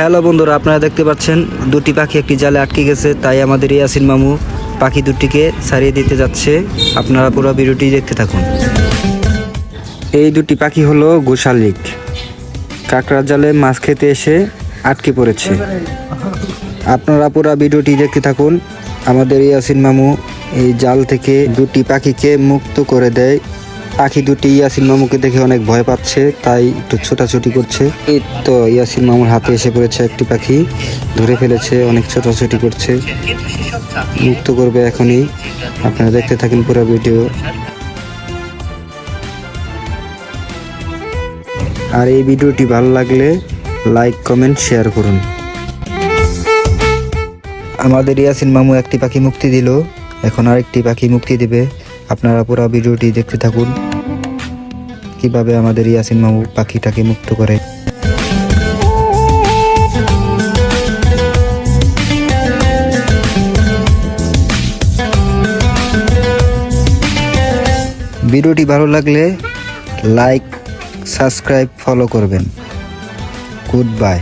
Hello বন্ধুরা, আপনারা দেখতে পাচ্ছেন দুটি পাখি একটি জালে আটকে গেছে। তাই আমাদের ইয়াসিন মামু পাখি দুটিকে ছাড়িয়ে দিতে যাচ্ছে। আপনারা পুরো ভিডিওটি দেখতে থাকুন। এই দুটি পাখি হলো গোশালিক। কাঁকড়ার জালে মাছ খেতে এসে আটকে পড়েছে। আপনারা পুরো ভিডিওটি দেখতে থাকুন। আমাদের ইয়াসিন মামু এই জাল থেকে দুটি পাখিকে মুক্ত করে দেয়। পাখি দুটি ইয়াসিন মামুকে দেখে অনেক ভয় পাচ্ছে, তাই একটু ছোটাছুটি করছে। এই তো ইয়াসিন মামুর হাতে এসে পড়েছে একটি পাখি, ধরে ফেলেছে, অনেক ছোটাছুটি করছে, মুক্ত করবে এখনই। আপনারা দেখতে থাকেন পুরো ভিডিও। আর এই ভিডিওটি ভালো লাগলে লাইক, কমেন্ট, শেয়ার করুন। আমাদের ইয়াসিন মামু একটি পাখি মুক্তি দিল, এখন আরেকটি পাখি মুক্তি দিবে। আপনারা পুরো ভিডিওটি দেখতে থাকুন কিভাবে আমাদের ইয়াসিন মামু পাখিটাকে মুক্ত করে। ভিডিওটি ভালো লাগলে লাইক, সাবস্ক্রাইব, ফলো করবেন। Good bye.